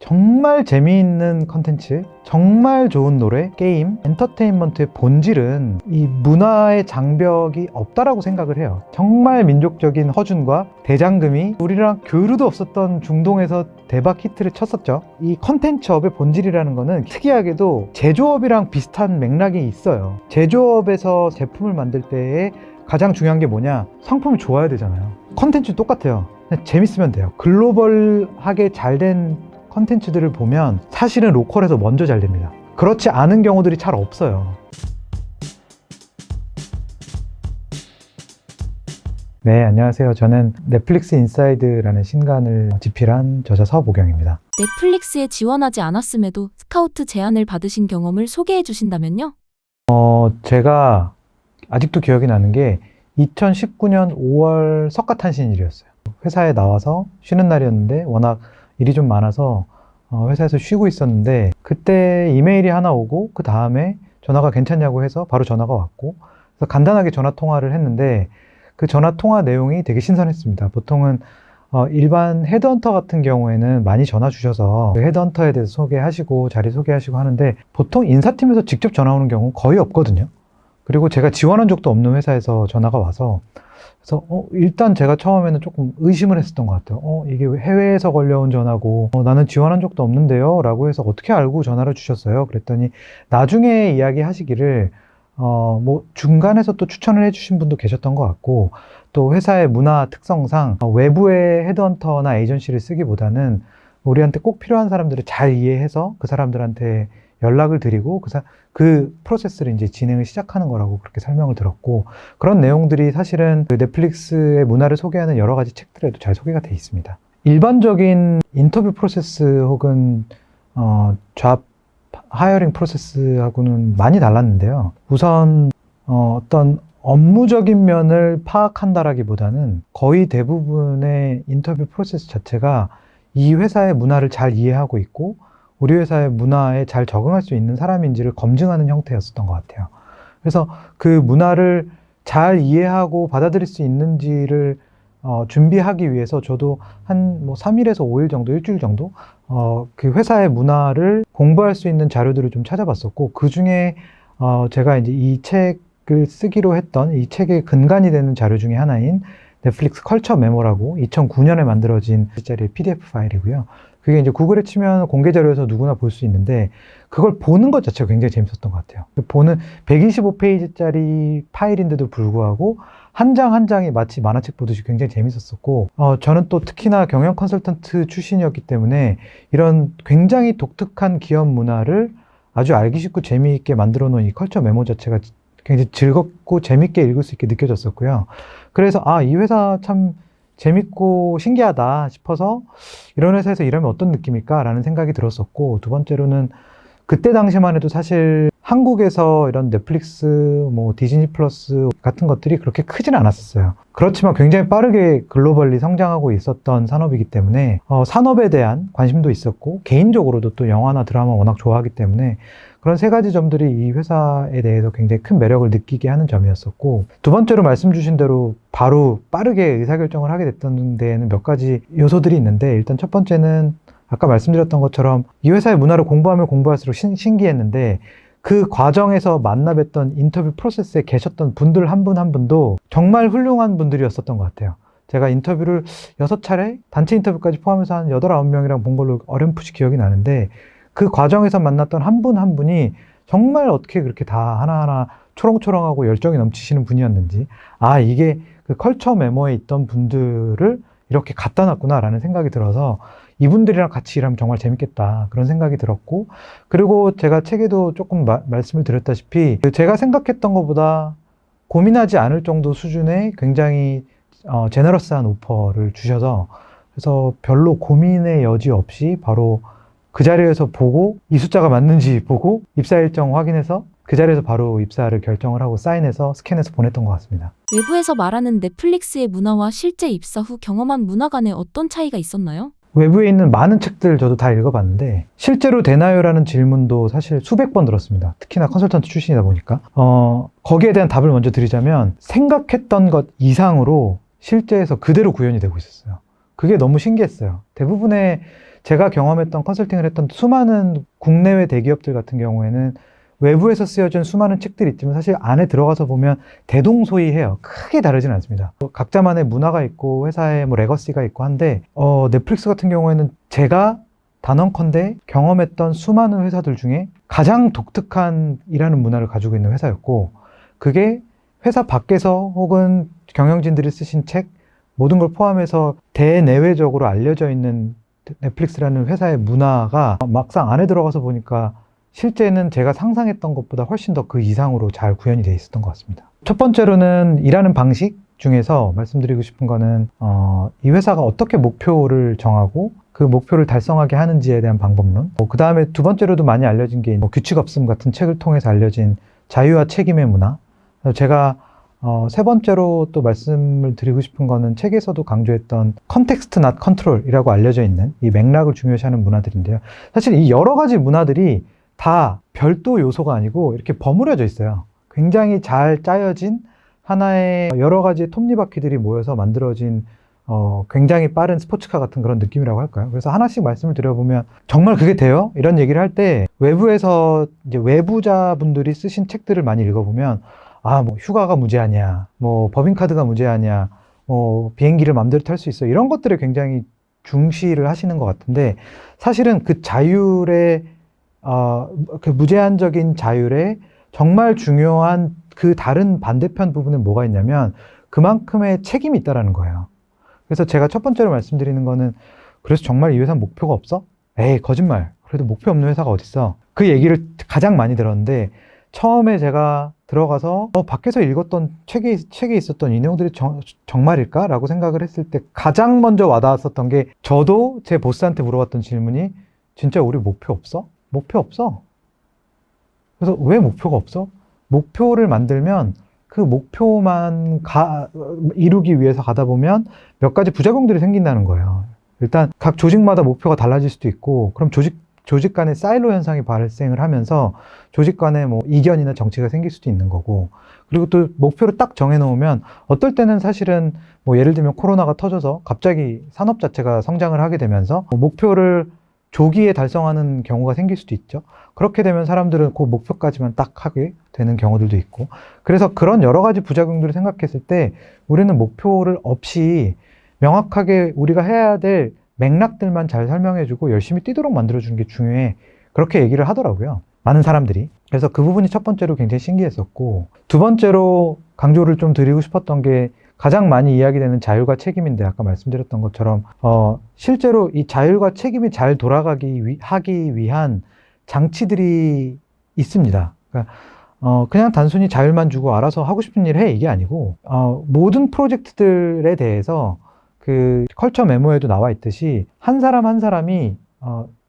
정말 재미있는 컨텐츠, 정말 좋은 노래, 게임, 엔터테인먼트의 본질은 이 문화의 장벽이 없다라고 생각을 해요. 정말 민족적인 허준과 대장금이 우리랑 교류도 없었던 중동에서 대박 히트를 쳤었죠. 이 컨텐츠업의 본질이라는 거는 특이하게도 제조업이랑 비슷한 맥락이 있어요. 제조업에서 제품을 만들 때에 가장 중요한 게 뭐냐? 상품이 좋아야 되잖아요. 컨텐츠는 똑같아요. 그냥 재밌으면 돼요. 글로벌하게 잘된 컨텐츠들을 보면 사실은 로컬에서 먼저 잘 됩니다. 그렇지 않은 경우들이 잘 없어요. 네, 안녕하세요. 저는 넷플릭스 인사이드라는 신간을 집필한 저자 서보경입니다. 넷플릭스에 지원하지 않았음에도 스카우트 제안을 받으신 경험을 소개해 주신다면요? 제가 아직도 기억이 나는 게 2019년 5월 석가탄신일이었어요. 회사에 나와서 쉬는 날이었는데 워낙 일이 좀 많아서 회사에서 쉬고 있었는데 그때 이메일이 하나 오고 그 다음에 전화가 괜찮냐고 해서 바로 전화가 왔고 그래서 간단하게 전화 통화를 했는데 그 전화 통화 내용이 되게 신선했습니다. 보통은 일반 헤드헌터 같은 경우에는 많이 전화 주셔서 그 헤드헌터에 대해서 소개하시고 자리 소개하시고 하는데 보통 인사팀에서 직접 전화 오는 경우는 거의 없거든요. 그리고 제가 지원한 적도 없는 회사에서 전화가 와서 그래서 일단 제가 처음에는 조금 의심을 했었던 것 같아요. 이게 해외에서 걸려온 전화고 나는 지원한 적도 없는데요 라고 해서 어떻게 알고 전화를 주셨어요? 그랬더니 나중에 이야기하시기를 뭐 중간에서 또 추천을 해주신 분도 계셨던 것 같고 또 회사의 문화 특성상 외부의 헤드헌터나 에이전시를 쓰기보다는 우리한테 꼭 필요한 사람들을 잘 이해해서 그 사람들한테 연락을 드리고 그 프로세스를 이제 진행을 시작하는 거라고 그렇게 설명을 들었고 그런 내용들이 사실은 그 넷플릭스의 문화를 소개하는 여러 가지 책들에도 잘 소개가 돼 있습니다. 일반적인 인터뷰 프로세스 혹은 잡 하이어링 프로세스하고는 많이 달랐는데요. 우선 어떤 업무적인 면을 파악한다라기보다는 거의 대부분의 인터뷰 프로세스 자체가 이 회사의 문화를 잘 이해하고 있고 우리 회사의 문화에 잘 적응할 수 있는 사람인지를 검증하는 형태였었던 것 같아요. 그래서 그 문화를 잘 이해하고 받아들일 수 있는지를 준비하기 위해서 저도 한 3일에서 5일 정도, 일주일 정도 그 회사의 문화를 공부할 수 있는 자료들을 좀 찾아봤었고 그 중에 제가 이제 이 책을 쓰기로 했던 이 책의 근간이 되는 자료 중에 하나인 넷플릭스 컬처 메모라고 2009년에 만들어진 짜리 PDF 파일이고요. 그게 이제 구글에 치면 공개 자료에서 누구나 볼 수 있는데 그걸 보는 것 자체가 굉장히 재밌었던 것 같아요. 보는 125페이지짜리 파일인데도 불구하고 한 장 한 장이 마치 만화책 보듯이 굉장히 재밌었었고 저는 또 특히나 경영 컨설턴트 출신이었기 때문에 이런 굉장히 독특한 기업 문화를 아주 알기 쉽고 재미있게 만들어 놓은 이 컬처 메모 자체가 굉장히 즐겁고 재밌게 읽을 수 있게 느껴졌었고요. 그래서 이 회사 참 재밌고 신기하다 싶어서 이런 회사에서 일하면 어떤 느낌일까 라는 생각이 들었었고 두 번째로는 그때 당시만 해도 사실 한국에서 이런 넷플릭스, 디즈니 플러스 같은 것들이 그렇게 크지는 않았었어요. 그렇지만 굉장히 빠르게 글로벌리 성장하고 있었던 산업이기 때문에 산업에 대한 관심도 있었고 개인적으로도 또 영화나 드라마 워낙 좋아하기 때문에 그런 세 가지 점들이 이 회사에 대해서 굉장히 큰 매력을 느끼게 하는 점이었었고 두 번째로 말씀 주신 대로 바로 빠르게 의사결정을 하게 됐던 데에는 몇 가지 요소들이 있는데 일단 첫 번째는 아까 말씀드렸던 것처럼 이 회사의 문화를 공부하면 공부할수록 신기했는데 그 과정에서 만나 뵀던 인터뷰 프로세스에 계셨던 분들 한 분 한 분도 정말 훌륭한 분들이었었던 것 같아요. 제가 인터뷰를 6차례, 단체 인터뷰까지 포함해서 한 8, 9명이랑 본 걸로 어렴풋이 기억이 나는데 그 과정에서 만났던 한 분 한 분이 정말 어떻게 그렇게 다 하나하나 초롱초롱하고 열정이 넘치시는 분이었는지 이게 그 컬처 메모에 있던 분들을 이렇게 갖다 놨구나라는 생각이 들어서 이분들이랑 같이 일하면 정말 재밌겠다 그런 생각이 들었고 그리고 제가 책에도 조금 말씀을 드렸다시피 제가 생각했던 것보다 고민하지 않을 정도 수준의 굉장히 제너러스한 오퍼를 주셔서 그래서 별로 고민의 여지 없이 바로 그 자리에서 보고 이 숫자가 맞는지 보고 입사 일정 확인해서 그 자리에서 바로 입사를 결정을 하고 사인해서 스캔해서 보냈던 것 같습니다. 외부에서 말하는 넷플릭스의 문화와 실제 입사 후 경험한 문화 간에 어떤 차이가 있었나요? 외부에 있는 많은 책들 저도 다 읽어봤는데 실제로 되나요? 라는 질문도 사실 수백 번 들었습니다. 특히나 컨설턴트 출신이다 보니까 거기에 대한 답을 먼저 드리자면 생각했던 것 이상으로 실제에서 그대로 구현이 되고 있었어요. 그게 너무 신기했어요. 대부분의 제가 경험했던 컨설팅을 했던 수많은 국내외 대기업들 같은 경우에는 외부에서 쓰여진 수많은 책들이 있지만 사실 안에 들어가서 보면 대동소이해요. 크게 다르진 않습니다. 각자만의 문화가 있고 회사의 뭐 레거시가 있고 한데 넷플릭스 같은 경우에는 제가 단언컨대 경험했던 수많은 회사들 중에 가장 독특한 일하는 문화를 가지고 있는 회사였고, 그게 회사 밖에서 혹은 경영진들이 쓰신 책 모든 걸 포함해서 대내외적으로 알려져 있는 넷플릭스라는 회사의 문화가 막상 안에 들어가서 보니까 실제는 제가 상상했던 것보다 훨씬 더 그 이상으로 잘 구현이 되어 있었던 것 같습니다. 첫 번째로는 일하는 방식 중에서 말씀드리고 싶은 거는 이 회사가 어떻게 목표를 정하고 그 목표를 달성하게 하는지에 대한 방법론, 그 다음에 두 번째로도 많이 알려진 게 규칙 없음 같은 책을 통해서 알려진 자유와 책임의 문화. 제가 세 번째로 또 말씀을 드리고 싶은 거는 책에서도 강조했던 컨텍스트 not 컨트롤이라고 알려져 있는 이 맥락을 중요시하는 문화들인데요. 사실 이 여러 가지 문화들이 다 별도 요소가 아니고 이렇게 버무려져 있어요. 굉장히 잘 짜여진 하나의 여러 가지 톱니바퀴들이 모여서 만들어진 굉장히 빠른 스포츠카 같은 그런 느낌이라고 할까요? 그래서 하나씩 말씀을 드려보면 정말 그게 돼요? 이런 얘기를 할 때 외부에서 이제 외부자분들이 쓰신 책들을 많이 읽어보면 뭐 휴가가 무제한이야, 뭐 법인카드가 무제한이야, 뭐 비행기를 마음대로 탈 수 있어, 이런 것들을 굉장히 중시를 하시는 것 같은데, 사실은 그 자율의 그 무제한적인 자율의 정말 중요한 그 다른 반대편 부분은 뭐가 있냐면 그만큼의 책임이 있다라는 거예요. 그래서 제가 첫 번째로 말씀드리는 거는, 그래서 정말 이 회사는 목표가 없어? 에이, 거짓말. 그래도 목표 없는 회사가 어딨어? 그 얘기를 가장 많이 들었는데, 처음에 제가 들어가서 밖에서 읽었던 책에 있었던 이 내용들이 정말일까? 라고 생각을 했을 때 가장 먼저 와닿았었던 게, 저도 제 보스한테 물어봤던 질문이, 진짜 우리 목표 없어? 목표 없어. 그래서 왜 목표가 없어? 목표를 만들면 그 목표만 이루기 위해서 가다 보면 몇 가지 부작용들이 생긴다는 거예요. 일단 각 조직마다 목표가 달라질 수도 있고, 그럼 조직 간의 사일로 현상이 발생을 하면서 조직 간의 뭐 이견이나 정치가 생길 수도 있는 거고, 그리고 또 목표를 딱 정해놓으면 어떨 때는 사실은 뭐 예를 들면 코로나가 터져서 갑자기 산업 자체가 성장을 하게 되면서 목표를 조기에 달성하는 경우가 생길 수도 있죠. 그렇게 되면 사람들은 그 목표까지만 딱 하게 되는 경우들도 있고, 그래서 그런 여러 가지 부작용들을 생각했을 때 우리는 목표를 없이 명확하게 우리가 해야 될 맥락들만 잘 설명해주고 열심히 뛰도록 만들어주는 게 중요해, 그렇게 얘기를 하더라고요, 많은 사람들이. 그래서 그 부분이 첫 번째로 굉장히 신기했었고, 두 번째로 강조를 좀 드리고 싶었던 게 가장 많이 이야기되는 자율과 책임인데, 아까 말씀드렸던 것처럼 실제로 이 자율과 책임이 잘 하기 위한 장치들이 있습니다. 그러니까 그냥 단순히 자율만 주고 알아서 하고 싶은 일 해, 이게 아니고 모든 프로젝트들에 대해서 그 컬처 메모에도 나와 있듯이 한 사람 한 사람이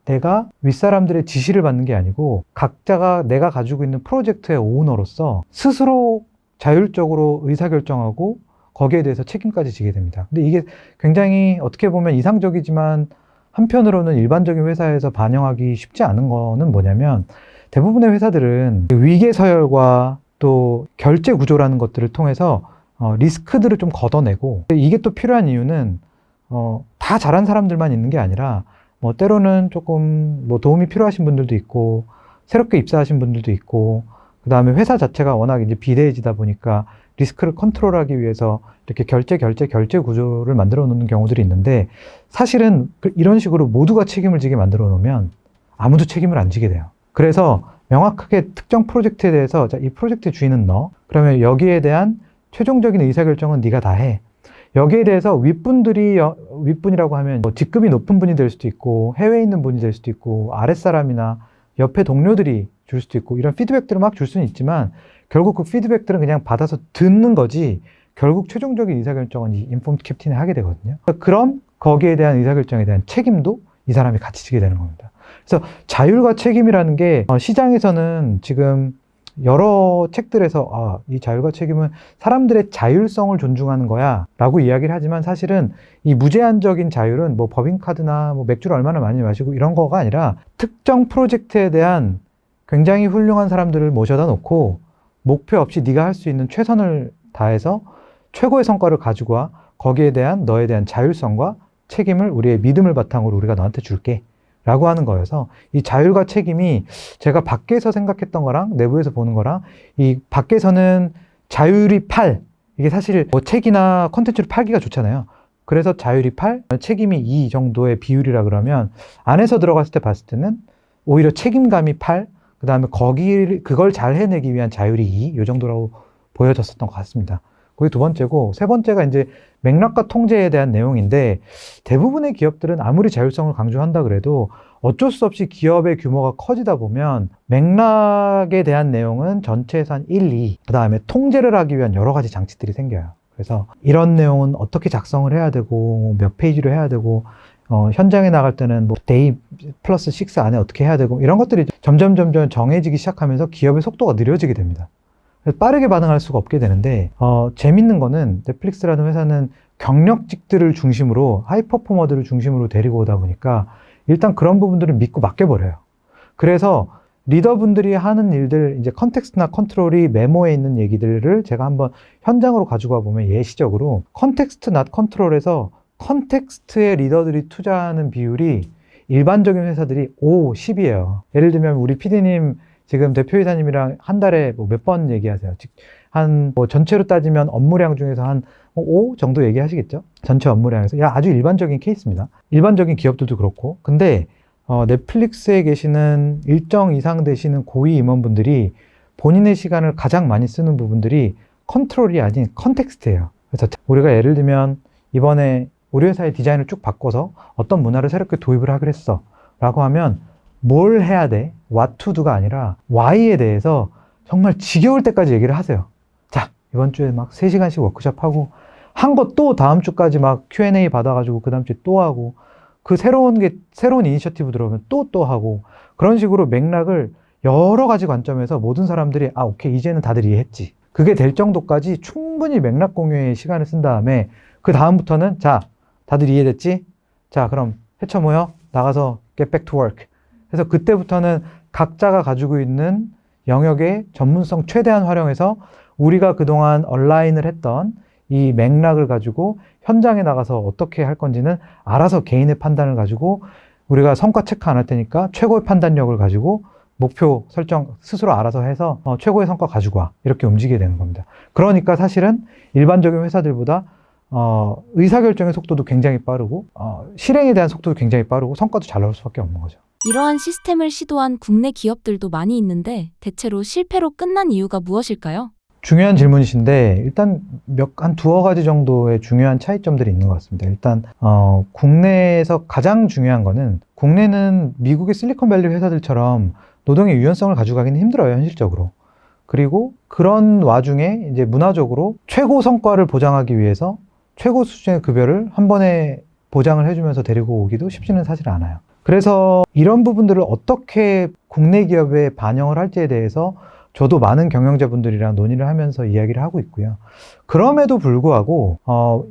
내가 윗사람들의 지시를 받는 게 아니고 각자가 내가 가지고 있는 프로젝트의 오너로서 스스로 자율적으로 의사결정하고 거기에 대해서 책임까지 지게 됩니다. 근데 이게 굉장히 어떻게 보면 이상적이지만 한편으로는 일반적인 회사에서 반영하기 쉽지 않은 거는 뭐냐면, 대부분의 회사들은 위계 서열과 또 결제 구조라는 것들을 통해서 리스크들을 좀 걷어내고, 이게 또 필요한 이유는 다 잘한 사람들만 있는 게 아니라 뭐 때로는 조금 뭐 도움이 필요하신 분들도 있고, 새롭게 입사하신 분들도 있고, 그 다음에 회사 자체가 워낙 이제 비대해지다 보니까 리스크를 컨트롤하기 위해서 이렇게 결제 구조를 만들어 놓는 경우들이 있는데, 사실은 이런 식으로 모두가 책임을 지게 만들어 놓으면 아무도 책임을 안 지게 돼요. 그래서 명확하게 특정 프로젝트에 대해서, 자, 이 프로젝트 주인은 너, 그러면 여기에 대한 최종적인 의사결정은 네가 다 해. 여기에 대해서 윗분이라고 하면 뭐 직급이 높은 분이 될 수도 있고, 해외에 있는 분이 될 수도 있고, 아랫사람이나 옆에 동료들이 줄 수도 있고, 이런 피드백들을 막 줄 수는 있지만 결국 그 피드백들은 그냥 받아서 듣는 거지, 결국 최종적인 의사결정은 이 인폼드 캡틴이 하게 되거든요. 그럼 거기에 대한 의사결정에 대한 책임도 이 사람이 같이 지게 되는 겁니다. 그래서 자율과 책임이라는 게 시장에서는 지금 여러 책들에서 이 자율과 책임은 사람들의 자율성을 존중하는 거야 라고 이야기를 하지만, 사실은 이 무제한적인 자율은 뭐 법인카드나 뭐 맥주를 얼마나 많이 마시고 이런 거가 아니라, 특정 프로젝트에 대한 굉장히 훌륭한 사람들을 모셔다 놓고 목표 없이 네가 할 수 있는 최선을 다해서 최고의 성과를 가지고 와, 거기에 대한 너에 대한 자율성과 책임을 우리의 믿음을 바탕으로 우리가 너한테 줄게 라고 하는 거여서 이 자율과 책임이 제가 밖에서 생각했던 거랑 내부에서 보는 거랑 이 밖에서는 자율이 8, 이게 사실 뭐 책이나 콘텐츠를 팔기가 좋잖아요. 그래서 자율이 8, 책임이 2 정도의 비율이라 그러면 안에서 들어갔을 때 봤을 때는 오히려 책임감이 8, 그 다음에 그걸 잘 해내기 위한 자율이 2, 이 정도라고 보여졌었던 것 같습니다. 그게 두 번째고, 세 번째가 이제 맥락과 통제에 대한 내용인데, 대부분의 기업들은 아무리 자율성을 강조한다 그래도 어쩔 수 없이 기업의 규모가 커지다 보면 맥락에 대한 내용은 전체에서 한 1, 2, 그 다음에 통제를 하기 위한 여러 가지 장치들이 생겨요. 그래서 이런 내용은 어떻게 작성을 해야 되고, 몇 페이지로 해야 되고, 현장에 나갈 때는 뭐 데이 플러스 6 안에 어떻게 해야 되고, 이런 것들이 점점 정해지기 시작하면서 기업의 속도가 느려지게 됩니다. 빠르게 반응할 수가 없게 되는데, 재밌는 거는 넷플릭스라는 회사는 경력직들을 중심으로, 하이퍼포머들을 중심으로 데리고 오다 보니까 일단 그런 부분들을 믿고 맡겨버려요. 그래서 리더분들이 하는 일들, 이제 컨텍스트나 컨트롤이 메모에 있는 얘기들을 제가 한번 현장으로 가지고 와 보면 예시적으로 컨텍스트 낫 컨트롤에서 컨텍스트에 리더들이 투자하는 비율이 일반적인 회사들이 5, 10이에요. 예를 들면 우리 PD님 지금 대표이사님이랑 한 달에 뭐 몇 번 얘기하세요? 한 뭐 전체로 따지면 업무량 중에서 한 5 정도 얘기하시겠죠? 전체 업무량에서. 아주 일반적인 케이스입니다. 일반적인 기업들도 그렇고. 근데 넷플릭스에 계시는 일정 이상 되시는 고위 임원분들이 본인의 시간을 가장 많이 쓰는 부분들이 컨트롤이 아닌 컨텍스트예요. 그래서 우리가 예를 들면 이번에 우리 회사의 디자인을 쭉 바꿔서 어떤 문화를 새롭게 도입을 하기로 했어 라고 하면 뭘 해야 돼? what to do가 아니라 why에 대해서 정말 지겨울 때까지 얘기를 하세요. 자, 이번 주에 막 3시간씩 워크숍 하고 한 거 또 다음 주까지 막 Q&A 받아가지고 그 다음 주에 또 하고 그 새로운 이니셔티브 들어오면 또 하고 그런 식으로 맥락을 여러 가지 관점에서 모든 사람들이 오케이 이제는 다들 이해했지. 그게 될 정도까지 충분히 맥락 공유에 시간을 쓴 다음에 그 다음부터는 자, 다들 이해됐지? 자, 그럼 헤쳐 모여 나가서 get back to work. 그래서 그때부터는 각자가 가지고 있는 영역의 전문성 최대한 활용해서 우리가 그동안 얼라인을 했던 이 맥락을 가지고 현장에 나가서 어떻게 할 건지는 알아서 개인의 판단을 가지고 우리가 성과 체크 안 할 테니까 최고의 판단력을 가지고 목표 설정 스스로 알아서 해서 최고의 성과 가지고 와. 이렇게 움직이게 되는 겁니다. 그러니까 사실은 일반적인 회사들보다 의사결정의 속도도 굉장히 빠르고 실행에 대한 속도도 굉장히 빠르고 성과도 잘 나올 수밖에 없는 거죠. 이러한 시스템을 시도한 국내 기업들도 많이 있는데 대체로 실패로 끝난 이유가 무엇일까요? 중요한 질문이신데 일단 한 두어 가지 정도의 중요한 차이점들이 있는 것 같습니다. 일단 국내에서 가장 중요한 거는 국내는 미국의 실리콘밸리 회사들처럼 노동의 유연성을 가져가기는 힘들어요, 현실적으로. 그리고 그런 와중에 이제 문화적으로 최고 성과를 보장하기 위해서 최고 수준의 급여를 한 번에 보장을 해주면서 데리고 오기도 쉽지는 사실 않아요. 그래서 이런 부분들을 어떻게 국내 기업에 반영을 할지에 대해서 저도 많은 경영자분들이랑 논의를 하면서 이야기를 하고 있고요. 그럼에도 불구하고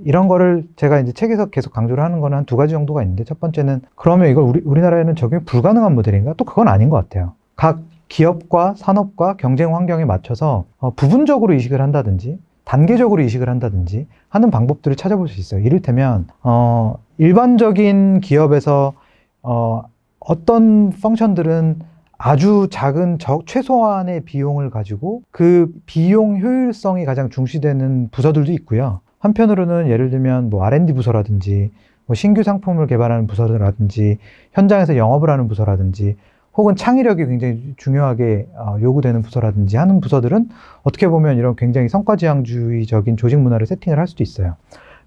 이런 거를 제가 이제 책에서 계속 강조를 하는 거는 한 두 가지 정도가 있는데, 첫 번째는 그러면 이걸 우리나라에는 적용이 불가능한 모델인가? 또 그건 아닌 것 같아요. 각 기업과 산업과 경쟁 환경에 맞춰서 부분적으로 이식을 한다든지 단계적으로 이식을 한다든지 하는 방법들을 찾아볼 수 있어요. 이를테면 일반적인 기업에서 어떤 펑션들은 아주 작은 최소한의 비용을 가지고 그 비용 효율성이 가장 중시되는 부서들도 있고요. 한편으로는 예를 들면 뭐 R&D 부서라든지 뭐 신규 상품을 개발하는 부서라든지 현장에서 영업을 하는 부서라든지 혹은 창의력이 굉장히 중요하게 요구되는 부서라든지 하는 부서들은 어떻게 보면 이런 굉장히 성과지향주의적인 조직 문화를 세팅을 할 수도 있어요.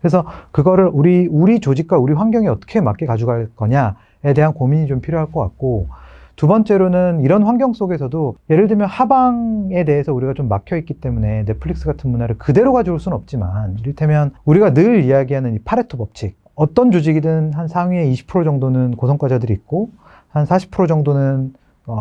그래서 그거를 우리 조직과 우리 환경에 어떻게 맞게 가져갈 거냐에 대한 고민이 좀 필요할 것 같고, 두 번째로는 이런 환경 속에서도 예를 들면 하방에 대해서 우리가 좀 막혀있기 때문에 넷플릭스 같은 문화를 그대로 가져올 수는 없지만, 이를테면 우리가 늘 이야기하는 이 파레토 법칙, 어떤 조직이든 한 상위에 20% 정도는 고성과자들이 있고 한 40% 정도는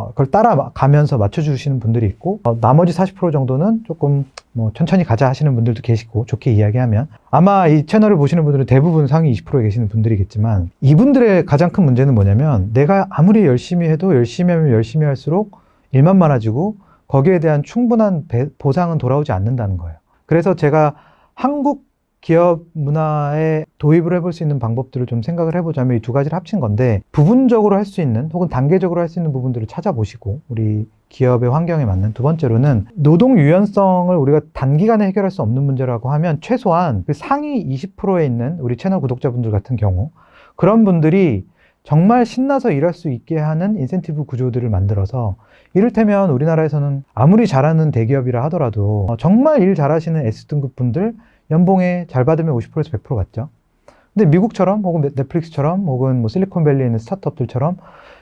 그걸 따라가면서 맞춰주시는 분들이 있고 나머지 40% 정도는 조금 뭐 천천히 가자 하시는 분들도 계시고, 좋게 이야기하면 아마 이 채널을 보시는 분들은 대부분 상위 20%에 계시는 분들이겠지만, 이분들의 가장 큰 문제는 뭐냐면 내가 아무리 열심히 해도 열심히 하면 열심히 할수록 일만 많아지고 거기에 대한 충분한 보상은 돌아오지 않는다는 거예요. 그래서 제가 한국 기업 문화에 도입을 해볼 수 있는 방법들을 좀 생각을 해보자면 이 두 가지를 합친 건데, 부분적으로 할 수 있는 혹은 단계적으로 할 수 있는 부분들을 찾아보시고 우리 기업의 환경에 맞는, 두 번째로는 노동 유연성을 우리가 단기간에 해결할 수 없는 문제라고 하면 최소한 그 상위 20%에 있는 우리 채널 구독자분들 같은 경우, 그런 분들이 정말 신나서 일할 수 있게 하는 인센티브 구조들을 만들어서, 이를테면 우리나라에서는 아무리 잘하는 대기업이라 하더라도 정말 일 잘하시는 S등급 분들 연봉에 잘 받으면 50%에서 100% 받죠. 근데 미국처럼 혹은 넷플릭스처럼 혹은 뭐 실리콘밸리에 있는 스타트업들처럼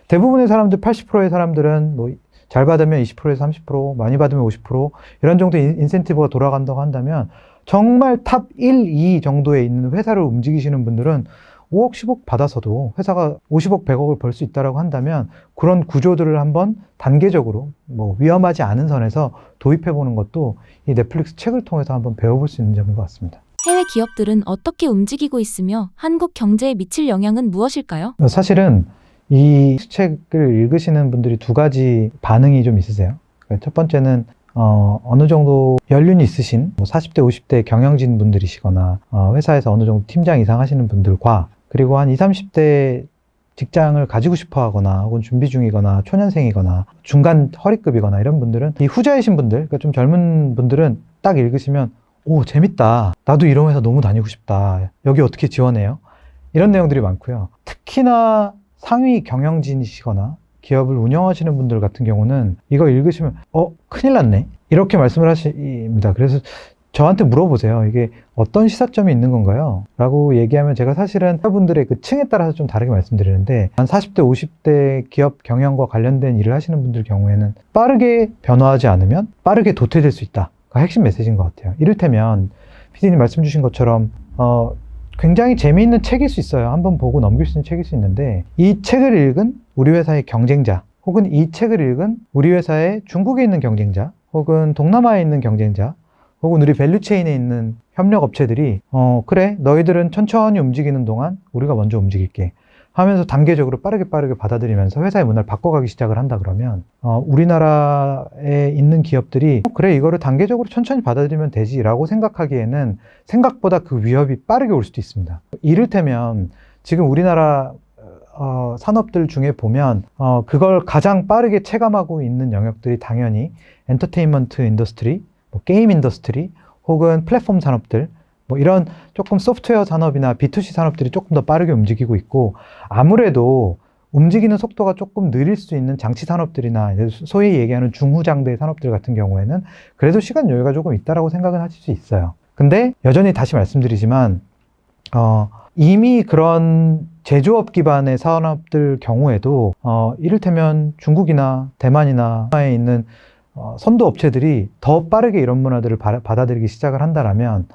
대부분의 사람들, 80%의 사람들은 뭐 잘 받으면 20%에서 30%, 많이 받으면 50% 이런 정도 인센티브가 돌아간다고 한다면, 정말 탑 1, 2 정도에 있는 회사를 움직이시는 분들은 5억, 10억 받아서도 회사가 50억, 100억을 벌 수 있다라고 한다면, 그런 구조들을 한번 단계적으로 뭐 위험하지 않은 선에서 도입해 보는 것도 이 넷플릭스 책을 통해서 한번 배워볼 수 있는 점인 것 같습니다. 해외 기업들은 어떻게 움직이고 있으며 한국 경제에 미칠 영향은 무엇일까요? 사실은 이 책을 읽으시는 분들이 두 가지 반응이 좀 있으세요. 첫 번째는 어느 정도 연륜이 있으신 40대, 50대 경영진 분들이시거나 회사에서 어느 정도 팀장 이상 하시는 분들과, 그리고 한 20, 30대 직장을 가지고 싶어 하거나 혹은 준비 중이거나 초년생이거나 중간 허리급이거나 이런 분들은, 이 후자이신 분들, 그러니까 좀 젊은 분들은 딱 읽으시면 오, 재밌다. 나도 이런 회사 너무 다니고 싶다. 여기 어떻게 지원해요? 이런 내용들이 많고요. 특히나 상위 경영진이시거나 기업을 운영하시는 분들 같은 경우는 이거 읽으시면 큰일 났네, 이렇게 말씀을 하십니다. 그래서 저한테 물어보세요. 이게 어떤 시사점이 있는 건가요? 라고 얘기하면 제가 사실은 분들의 그 층에 따라서 좀 다르게 말씀드리는데, 한 40대, 50대 기업 경영과 관련된 일을 하시는 분들 경우에는 빠르게 변화하지 않으면 빠르게 도태될 수 있다. 그 핵심 메시지인 것 같아요. 이를테면 PD님 말씀 주신 것처럼 굉장히 재미있는 책일 수 있어요. 한번 보고 넘길 수 있는 책일 수 있는데, 이 책을 읽은 우리 회사의 경쟁자, 혹은 이 책을 읽은 우리 회사의 중국에 있는 경쟁자, 혹은 동남아에 있는 경쟁자, 혹은 우리 밸류체인에 있는 협력업체들이 그래, 너희들은 천천히 움직이는 동안 우리가 먼저 움직일게 하면서 단계적으로 빠르게 받아들이면서 회사의 문화를 바꿔가기 시작을 한다 그러면, 우리나라에 있는 기업들이 그래, 이거를 단계적으로 천천히 받아들이면 되지 라고 생각하기에는 생각보다 그 위협이 빠르게 올 수도 있습니다. 이를테면 지금 우리나라 산업들 중에 보면 그걸 가장 빠르게 체감하고 있는 영역들이 당연히 엔터테인먼트 인더스트리, 뭐 게임 인더스트리, 혹은 플랫폼 산업들, 뭐 이런 조금 소프트웨어 산업이나 B2C 산업들이 조금 더 빠르게 움직이고 있고, 아무래도 움직이는 속도가 조금 느릴 수 있는 장치 산업들이나 소위 얘기하는 중후장대 산업들 같은 경우에는 그래도 시간 여유가 조금 있다라고 생각은 하실 수 있어요. 근데 여전히 다시 말씀드리지만 이미 그런 제조업 기반의 산업들 경우에도 이를테면 중국이나 대만이나에 있는 선도 업체들이 더 빠르게 이런 문화들을 받아들이기 시작을 한다라면,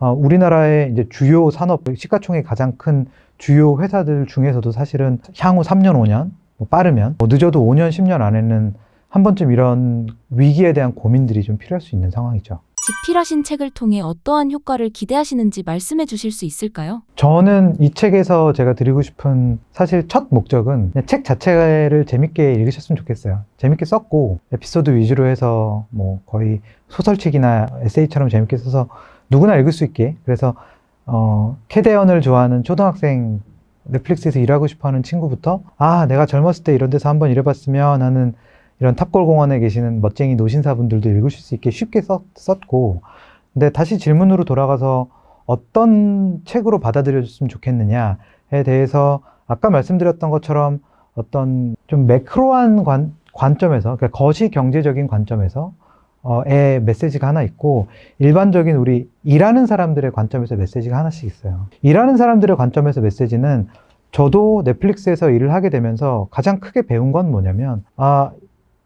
우리나라의 이제 주요 산업, 시가총액 가장 큰 주요 회사들 중에서도 사실은 향후 3년, 5년, 빠르면 늦어도 5년, 10년 안에는 한 번쯤 이런 위기에 대한 고민들이 좀 필요할 수 있는 상황이죠. 집필하신 책을 통해 어떠한 효과를 기대하시는지 말씀해 주실 수 있을까요? 저는 이 책에서 제가 드리고 싶은 사실 첫 목적은 그냥 책 자체를 재밌게 읽으셨으면 좋겠어요. 재밌게 썼고 에피소드 위주로 해서 뭐 거의 소설책이나 에세이처럼 재밌게 써서 누구나 읽을 수 있게, 그래서 캐대언을 좋아하는 초등학생, 넷플릭스에서 일하고 싶어하는 친구부터 내가 젊었을 때 이런 데서 한번 일해봤으면 하는 이런 탑골공원에 계시는 멋쟁이 노신사분들도 읽으실 수 있게 쉽게 썼고, 근데 다시 질문으로 돌아가서 어떤 책으로 받아들여줬으면 좋겠느냐에 대해서 아까 말씀드렸던 것처럼 어떤 좀 매크로한 관점에서, 그러니까 거시 경제적인 관점에서 의 메시지가 하나 있고, 일반적인 우리 일하는 사람들의 관점에서 메시지가 하나씩 있어요. 일하는 사람들의 관점에서 메시지는, 저도 넷플릭스에서 일을 하게 되면서 가장 크게 배운 건 뭐냐면,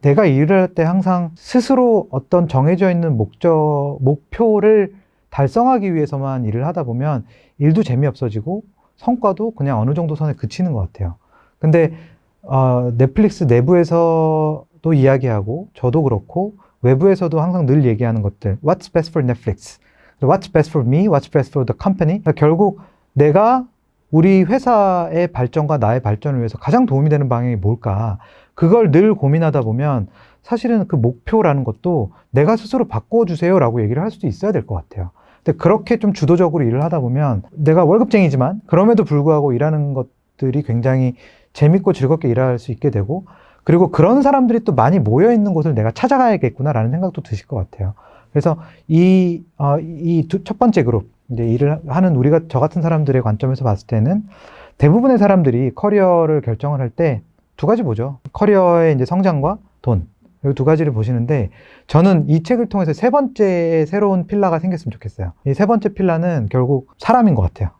내가 일을 할 때 항상 스스로 어떤 정해져 있는 목표를 달성하기 위해서만 일을 하다 보면 일도 재미없어지고 성과도 그냥 어느 정도 선에 그치는 것 같아요. 근데 넷플릭스 내부에서도 이야기하고, 저도 그렇고 외부에서도 항상 늘 얘기하는 것들, What's best for Netflix? What's best for me? What's best for the company? 그러니까 결국 내가 우리 회사의 발전과 나의 발전을 위해서 가장 도움이 되는 방향이 뭘까? 그걸 늘 고민하다 보면 사실은 그 목표라는 것도 내가 스스로 바꿔주세요 라고 얘기를 할 수도 있어야 될 것 같아요. 근데 그렇게 좀 주도적으로 일을 하다 보면 내가 월급쟁이지만 그럼에도 불구하고 일하는 것들이 굉장히 재밌고 즐겁게 일할 수 있게 되고, 그리고 그런 사람들이 또 많이 모여 있는 곳을 내가 찾아가야겠구나라는 생각도 드실 것 같아요. 그래서 첫 번째 그룹, 이제 일을 하는 우리가 저 같은 사람들의 관점에서 봤을 때는 대부분의 사람들이 커리어를 결정을 할 때 두 가지 보죠. 커리어의 이제 성장과 돈. 이 두 가지를 보시는데, 저는 이 책을 통해서 세 번째 새로운 필라가 생겼으면 좋겠어요. 이 세 번째 필라는 결국 사람인 것 같아요.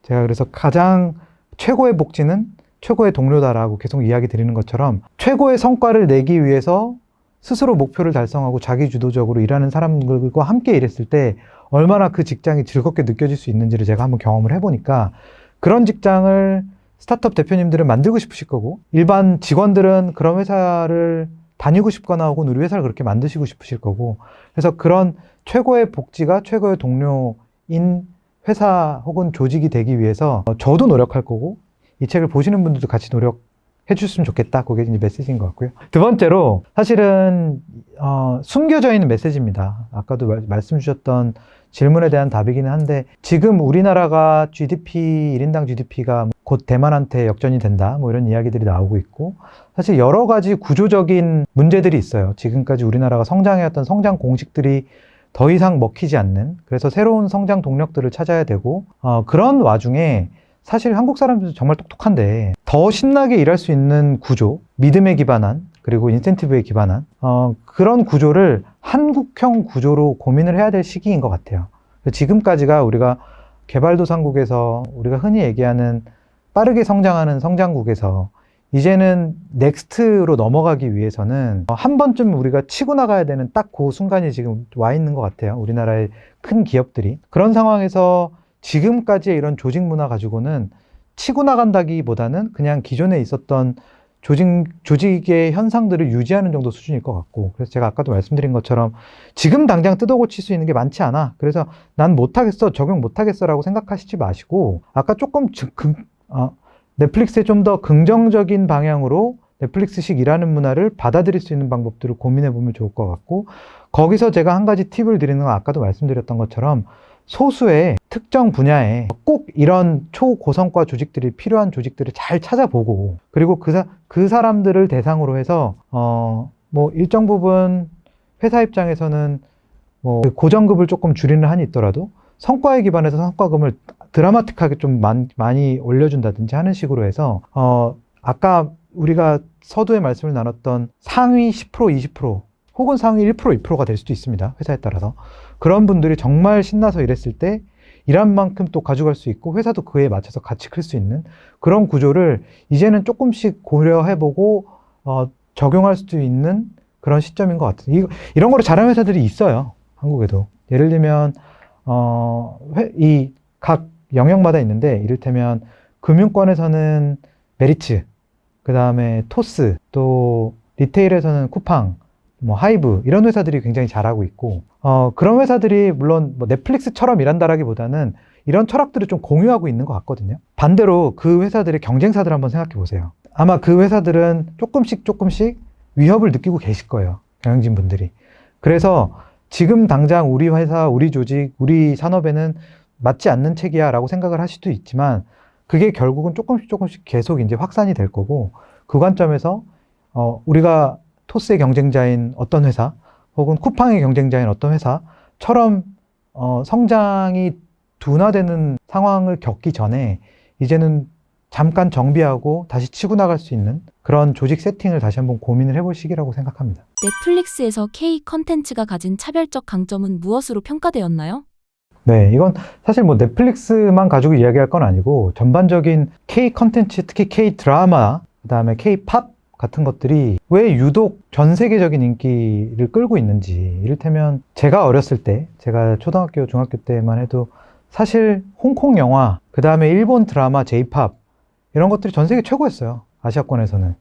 제가 그래서 가장 최고의 복지는 최고의 동료다라고 계속 이야기 드리는 것처럼, 최고의 성과를 내기 위해서 스스로 목표를 달성하고 자기 주도적으로 일하는 사람들과 함께 일했을 때 얼마나 그 직장이 즐겁게 느껴질 수 있는지를 제가 한번 경험을 해보니까, 그런 직장을 스타트업 대표님들은 만들고 싶으실 거고, 일반 직원들은 그런 회사를 다니고 싶거나 혹은 우리 회사를 그렇게 만드시고 싶으실 거고, 그래서 그런 최고의 복지가 최고의 동료인 회사 혹은 조직이 되기 위해서 저도 노력할 거고, 이 책을 보시는 분들도 같이 노력해 주셨으면 좋겠다. 그게 이제 메시지인 것 같고요. 두 번째로, 사실은 숨겨져 있는 메시지입니다. 아까도 말씀 주셨던 질문에 대한 답이기는 한데, 지금 우리나라가 GDP, 1인당 GDP가 곧 대만한테 역전이 된다, 뭐 이런 이야기들이 나오고 있고, 사실 여러 가지 구조적인 문제들이 있어요. 지금까지 우리나라가 성장해왔던 성장 공식들이 더 이상 먹히지 않는, 그래서 새로운 성장 동력들을 찾아야 되고, 그런 와중에 사실 한국 사람들도 정말 똑똑한데 더 신나게 일할 수 있는 구조, 믿음에 기반한, 그리고 인센티브에 기반한 그런 구조를 한국형 구조로 고민을 해야 될 시기인 것 같아요. 지금까지가 우리가 개발도상국에서 우리가 흔히 얘기하는 빠르게 성장하는 성장국에서 이제는 넥스트로 넘어가기 위해서는 한 번쯤 우리가 치고 나가야 되는 딱 그 순간이 지금 와 있는 것 같아요. 우리나라의 큰 기업들이. 그런 상황에서 지금까지의 이런 조직 문화 가지고는 치고 나간다기보다는 그냥 기존에 있었던 조직의 현상들을 유지하는 정도 수준일 것 같고, 그래서 제가 아까도 말씀드린 것처럼 지금 당장 뜯어고칠 수 있는 게 많지 않아. 그래서 난 못하겠어, 적용 못하겠어 라고 생각하시지 마시고, 아까 조금 넷플릭스에 좀 더 긍정적인 방향으로 넷플릭스식 일하는 문화를 받아들일 수 있는 방법들을 고민해 보면 좋을 것 같고, 거기서 제가 한 가지 팁을 드리는 건 아까도 말씀드렸던 것처럼 소수의 특정 분야에 꼭 이런 초고성과 조직들이 필요한 조직들을 잘 찾아보고, 그리고 그 사람들을 대상으로 해서 뭐 일정 부분 회사 입장에서는 뭐 고정급을 조금 줄이는 한이 있더라도 성과에 기반해서 성과금을 드라마틱하게 좀 많이 올려준다든지 하는 식으로 해서 아까 우리가 서두에 말씀을 나눴던 상위 10%, 20% 혹은 상위 1%, 2%가 될 수도 있습니다. 회사에 따라서. 그런 분들이 정말 신나서 일했을 때 일한 만큼 또 가져갈 수 있고, 회사도 그에 맞춰서 같이 클 수 있는 그런 구조를 이제는 조금씩 고려해보고 적용할 수도 있는 그런 시점인 것 같아요. 이런 거를 잘하는 회사들이 있어요. 한국에도. 예를 들면 이 각 영역마다 있는데, 이를테면 금융권에서는 메리츠, 그 다음에 토스, 또 리테일에서는 쿠팡, 뭐 하이브, 이런 회사들이 굉장히 잘하고 있고, 그런 회사들이 물론 뭐 넷플릭스처럼 일한다라기보다는 이런 철학들을 좀 공유하고 있는 것 같거든요. 반대로 그 회사들의 경쟁사들 한번 생각해 보세요. 아마 그 회사들은 조금씩 위협을 느끼고 계실 거예요. 경영진 분들이. 그래서 지금 당장 우리 회사, 우리 조직, 우리 산업에는 맞지 않는 책이야 라고 생각을 하실 수도 있지만, 그게 결국은 조금씩 계속 이제 확산이 될 거고, 그 관점에서 우리가 토스의 경쟁자인 어떤 회사 혹은 쿠팡의 경쟁자인 어떤 회사처럼 성장이 둔화되는 상황을 겪기 전에 이제는 잠깐 정비하고 다시 치고 나갈 수 있는 그런 조직 세팅을 다시 한번 고민을 해볼 시기라고 생각합니다. 넷플릭스에서 K 컨텐츠가 가진 차별적 강점은 무엇으로 평가되었나요? 네, 이건 사실 뭐 넷플릭스만 가지고 이야기할 건 아니고, 전반적인 K 컨텐츠, 특히 K 드라마, 그 다음에 K 팝 같은 것들이 왜 유독 전 세계적인 인기를 끌고 있는지. 이를테면 제가 어렸을 때, 제가 초등학교, 중학교 때만 해도 사실 홍콩 영화, 그 다음에 일본 드라마, J-팝 이런 것들이 전 세계 최고였어요. 아시아권에서는.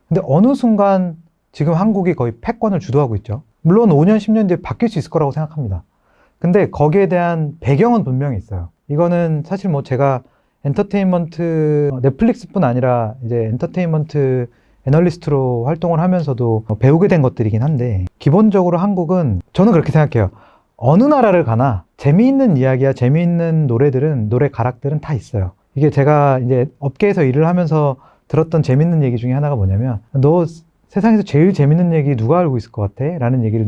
근데 어느 순간 지금 한국이 거의 패권을 주도하고 있죠. 물론 5년, 10년 뒤에 바뀔 수 있을 거라고 생각합니다. 근데 거기에 대한 배경은 분명히 있어요. 이거는 사실 뭐 제가 엔터테인먼트, 넷플릭스뿐 아니라 이제 엔터테인먼트 애널리스트로 활동을 하면서도 배우게 된 것들이긴 한데, 기본적으로 한국은, 저는 그렇게 생각해요. 어느 나라를 가나 재미있는 이야기야, 재미있는 노래 가락들은 다 있어요. 이게 제가 이제 업계에서 일을 하면서 들었던 재밌는 얘기 중에 하나가 뭐냐면, 너 세상에서 제일 재밌는 얘기 누가 알고 있을 것 같아? 라는 얘기를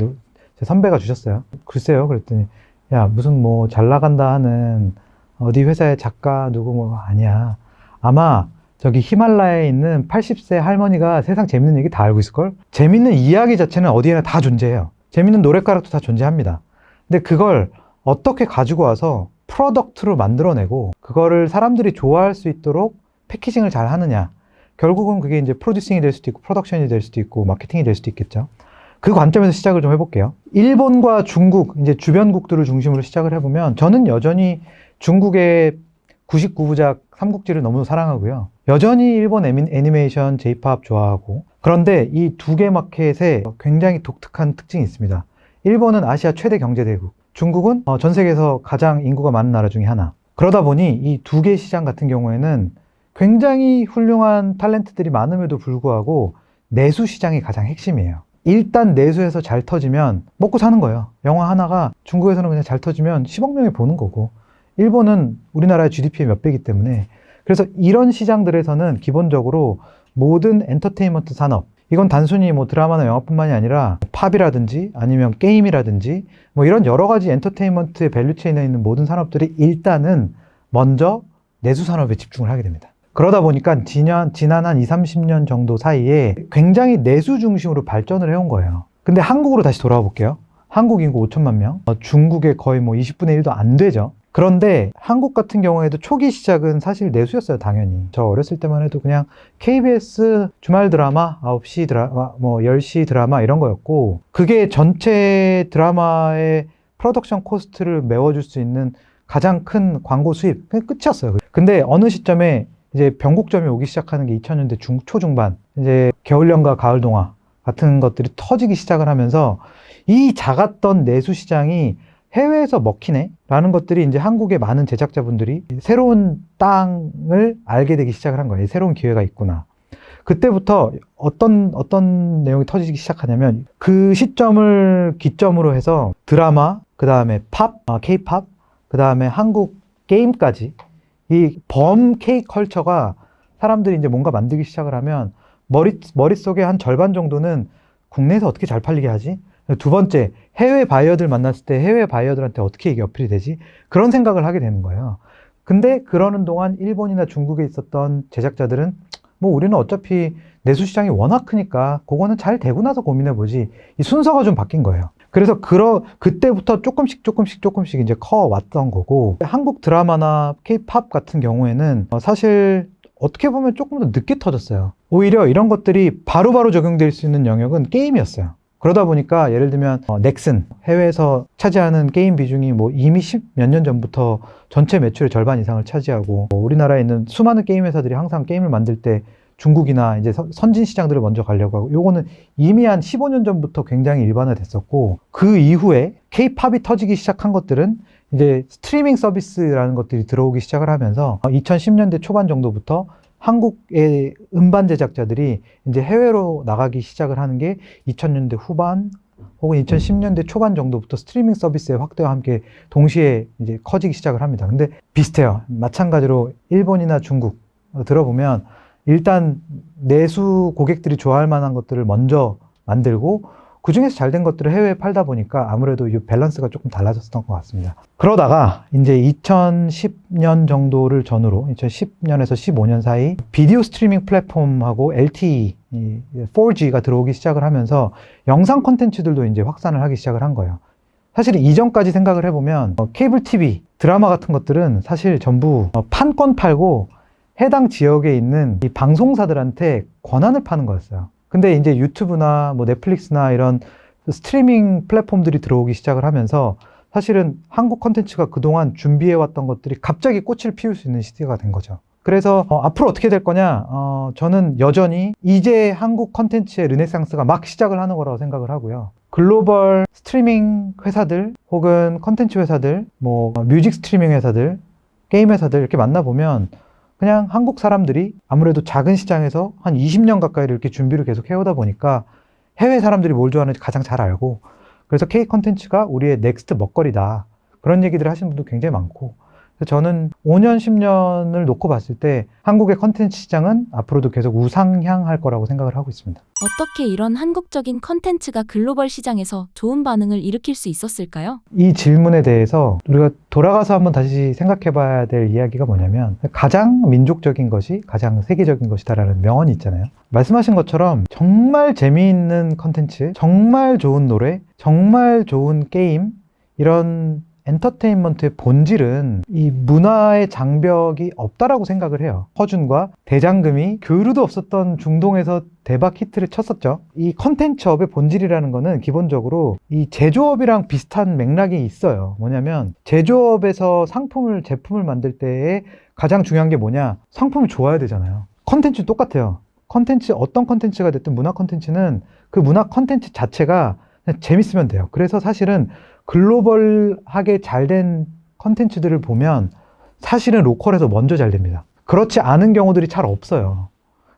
제 선배가 주셨어요. 글쎄요. 그랬더니, 야, 무슨 뭐 잘 나간다 하는 어디 회사의 작가 누구 뭐 아니야. 아마 저기 히말라야에 있는 80세 할머니가 세상 재밌는 얘기 다 알고 있을걸? 재밌는 이야기 자체는 어디에나 다 존재해요. 재밌는 노랫가락도 다 존재합니다. 근데 그걸 어떻게 가지고 와서 프로덕트로 만들어내고 그거를 사람들이 좋아할 수 있도록 패키징을 잘 하느냐. 결국은 그게 이제 프로듀싱이 될 수도 있고 프로덕션이 될 수도 있고 마케팅이 될 수도 있겠죠. 그 관점에서 시작을 좀 해볼게요. 일본과 중국, 이제 주변국들을 중심으로 시작을 해보면 저는 여전히 중국의 99부작 삼국지를 너무 사랑하고요. 여전히 일본 애니메이션, J-POP 좋아하고, 그런데 이 두 개 마켓에 굉장히 독특한 특징이 있습니다. 일본은 아시아 최대 경제대국, 중국은 전 세계에서 가장 인구가 많은 나라 중에 하나. 그러다 보니 이 두 개 시장 같은 경우에는 굉장히 훌륭한 탤런트들이 많음에도 불구하고 내수 시장이 가장 핵심이에요. 일단 내수에서 잘 터지면 먹고 사는 거예요. 영화 하나가 중국에서는 그냥 잘 터지면 10억 명이 보는 거고, 일본은 우리나라의 GDP의 몇 배이기 때문에, 그래서 이런 시장들에서는 기본적으로 모든 엔터테인먼트 산업, 이건 단순히 뭐 드라마나 영화뿐만이 아니라 팝이라든지 아니면 게임이라든지 뭐 이런 여러 가지 엔터테인먼트의 밸류체인에 있는 모든 산업들이 일단은 먼저 내수 산업에 집중을 하게 됩니다. 그러다 보니까 지난 한 20, 30년 정도 사이에 굉장히 내수 중심으로 발전을 해온 거예요. 근데 한국으로 다시 돌아와 볼게요. 한국 인구 5천만 명, 중국의 거의 뭐 20분의 1도 안 되죠. 그런데 한국 같은 경우에도 초기 시작은 사실 내수였어요, 당연히. 저 어렸을 때만 해도 그냥 KBS 주말 드라마, 9시 드라마, 뭐 10시 드라마 이런 거였고, 그게 전체 드라마의 프로덕션 코스트를 메워줄 수 있는 가장 큰 광고 수입, 그게 끝이었어요. 근데 어느 시점에 이제 변곡점이 오기 시작하는 게 2000년대 초중반, 이제 겨울연가 가을동화 같은 것들이 터지기 시작을 하면서 이 작았던 내수 시장이 해외에서 먹히네? 라는 것들이 이제 한국의 많은 제작자분들이 새로운 땅을 알게 되기 시작을 한 거예요. 새로운 기회가 있구나. 그때부터 어떤 내용이 터지기 시작하냐면, 그 시점을 기점으로 해서 드라마, 그 다음에 팝, K-팝, 그 다음에 한국 게임까지 이 범 K-컬처가 사람들이 이제 뭔가 만들기 시작을 하면 머릿속에 한 절반 정도는 국내에서 어떻게 잘 팔리게 하지? 두 번째, 해외 바이어들 만났을 때 해외 바이어들한테 어떻게 이게 어필이 되지? 그런 생각을 하게 되는 거예요. 근데 그러는 동안 일본이나 중국에 있었던 제작자들은 뭐 우리는 어차피 내수 시장이 워낙 크니까 그거는 잘 되고 나서 고민해보지. 이 순서가 좀 바뀐 거예요. 그래서 그때부터 조금씩 이제 커왔던 거고, 한국 드라마나 K-팝 같은 경우에는 사실 어떻게 보면 조금 더 늦게 터졌어요. 오히려 이런 것들이 바로바로 적용될 수 있는 영역은 게임이었어요. 그러다 보니까 예를 들면 넥슨, 해외에서 차지하는 게임 비중이 뭐 이미 10몇 년 전부터 전체 매출의 절반 이상을 차지하고, 우리나라에 있는 수많은 게임 회사들이 항상 게임을 만들 때 중국이나 이제 선진 시장들을 먼저 가려고 하고, 요거는 이미 한 15년 전부터 굉장히 일반화됐었고, 그 이후에 K-팝이 터지기 시작한 것들은 이제 스트리밍 서비스라는 것들이 들어오기 시작을 하면서 2010년대 초반 정도부터 한국의 음반 제작자들이 이제 해외로 나가기 시작을 하는 게 2000년대 후반 혹은 2010년대 초반 정도부터 스트리밍 서비스의 확대와 함께 동시에 이제 커지기 시작을 합니다. 근데 비슷해요. 마찬가지로 일본이나 중국 들어보면 일단 내수 고객들이 좋아할 만한 것들을 먼저 만들고, 그 중에서 잘 된 것들을 해외에 팔다 보니까 아무래도 이 밸런스가 조금 달라졌던 것 같습니다. 그러다가 이제 2010년 정도를 전후로 2010년에서 15년 사이 비디오 스트리밍 플랫폼하고 LTE, 4G가 들어오기 시작을 하면서 영상 콘텐츠들도 이제 확산을 하기 시작을 한 거예요. 사실 이전까지 생각을 해보면 케이블 TV, 드라마 같은 것들은 사실 전부 판권 팔고 해당 지역에 있는 이 방송사들한테 권한을 파는 거였어요. 근데 이제 유튜브나 뭐 넷플릭스나 이런 스트리밍 플랫폼들이 들어오기 시작을 하면서 사실은 한국 콘텐츠가 그동안 준비해왔던 것들이 갑자기 꽃을 피울 수 있는 시대가 된 거죠. 그래서 앞으로 어떻게 될 거냐? 저는 여전히 이제 한국 콘텐츠의 르네상스가 막 시작을 하는 거라고 생각을 하고요. 글로벌 스트리밍 회사들 혹은 콘텐츠 회사들, 뭐 뮤직 스트리밍 회사들, 게임 회사들 이렇게 만나보면 그냥 한국 사람들이 아무래도 작은 시장에서 한 20년 가까이를 이렇게 준비를 계속 해오다 보니까 해외 사람들이 뭘 좋아하는지 가장 잘 알고, 그래서 K 콘텐츠가 우리의 넥스트 먹거리다. 그런 얘기들을 하시는 분도 굉장히 많고, 그래서 저는 5년, 10년을 놓고 봤을 때 한국의 컨텐츠 시장은 앞으로도 계속 우상향할 거라고 생각을 하고 있습니다. 어떻게 이런 한국적인 컨텐츠가 글로벌 시장에서 좋은 반응을 일으킬 수 있었을까요? 이 질문에 대해서 우리가 돌아가서 한번 다시 생각해 봐야 될 이야기가 뭐냐면, 가장 민족적인 것이 가장 세계적인 것이다라는 명언이 있잖아요. 말씀하신 것처럼 정말 재미있는 컨텐츠, 정말 좋은 노래, 정말 좋은 게임, 이런 엔터테인먼트의 본질은 이 문화의 장벽이 없다라고 생각을 해요. 허준과 대장금이 교류도 없었던 중동에서 대박 히트를 쳤었죠. 이 컨텐츠업의 본질이라는 거는 기본적으로 이 제조업이랑 비슷한 맥락이 있어요. 뭐냐면 제조업에서 제품을 만들 때에 가장 중요한 게 뭐냐? 상품이 좋아야 되잖아요. 컨텐츠는 똑같아요. 어떤 컨텐츠가 됐든 문화 컨텐츠는 그 문화 컨텐츠 자체가 그냥 재밌으면 돼요. 그래서 사실은 글로벌하게 잘 된 컨텐츠들을 보면 사실은 로컬에서 먼저 잘 됩니다. 그렇지 않은 경우들이 잘 없어요.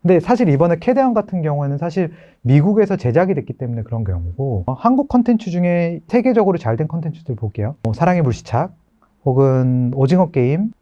근데 사실 이번에 캐대언 같은 경우에는 사실 미국에서 제작이 됐기 때문에 그런 경우고, 한국 컨텐츠 중에 세계적으로 잘 된 컨텐츠들 볼게요. 사랑의 불시착, 혹은 오징어 게임,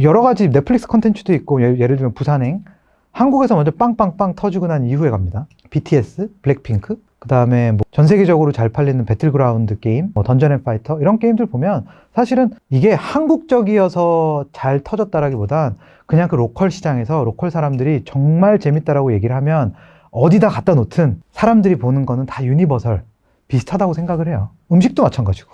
여러 가지 넷플릭스 컨텐츠도 있고, 예를 들면 부산행. 한국에서 먼저 빵빵빵 터지고 난 이후에 갑니다. BTS, 블랙핑크, 그 다음에 전 세계적으로 잘 팔리는 배틀그라운드 게임, 던전 앤 파이터, 이런 게임들 보면 사실은 이게 한국적이어서 잘 터졌다라기보단 그냥 그 로컬 시장에서 로컬 사람들이 정말 재밌다라고 얘기를 하면 어디다 갖다 놓든 사람들이 보는 거는 다 유니버설, 비슷하다고 생각을 해요. 음식도 마찬가지고.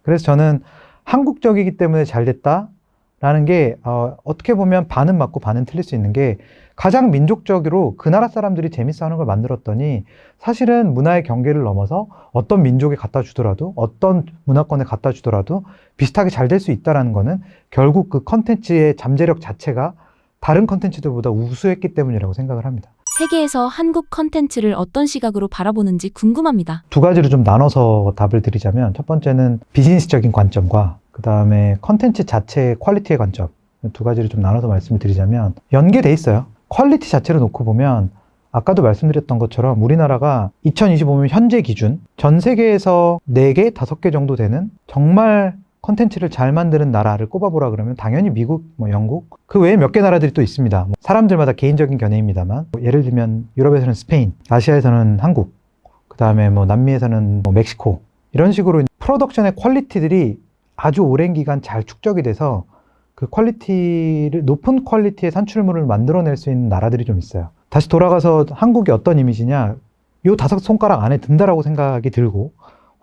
그래서 저는 한국적이기 때문에 잘 됐다라는 게 어떻게 보면 반은 맞고 반은 틀릴 수 있는 게, 가장 민족적으로 그 나라 사람들이 재밌어 하는 걸 만들었더니 사실은 문화의 경계를 넘어서 어떤 민족에 갖다 주더라도, 어떤 문화권에 갖다 주더라도 비슷하게 잘 될 수 있다는 거는 결국 그 컨텐츠의 잠재력 자체가 다른 컨텐츠들보다 우수했기 때문이라고 생각을 합니다. 세계에서 한국 컨텐츠를 어떤 시각으로 바라보는지 궁금합니다. 두 가지로 좀 나눠서 답을 드리자면, 첫 번째는 비즈니스적인 관점과 그 다음에 컨텐츠 자체의 퀄리티의 관점, 두 가지를 좀 나눠서 말씀을 드리자면 연계돼 있어요. 퀄리티 자체를 놓고 보면 아까도 말씀드렸던 것처럼 우리나라가 2025년 현재 기준 전 세계에서 4개, 5개 정도 되는 정말 컨텐츠를 잘 만드는 나라를 꼽아보라 그러면 당연히 미국, 영국, 그 외에 몇 개 나라들이 또 있습니다. 사람들마다 개인적인 견해입니다만, 예를 들면 유럽에서는 스페인, 아시아에서는 한국, 그 다음에 남미에서는 멕시코, 이런 식으로 프로덕션의 퀄리티들이 아주 오랜 기간 잘 축적이 돼서 그 높은 퀄리티의 산출물을 만들어낼 수 있는 나라들이 좀 있어요. 다시 돌아가서 한국이 어떤 이미지냐, 요 5손가락 안에 든다라고 생각이 들고,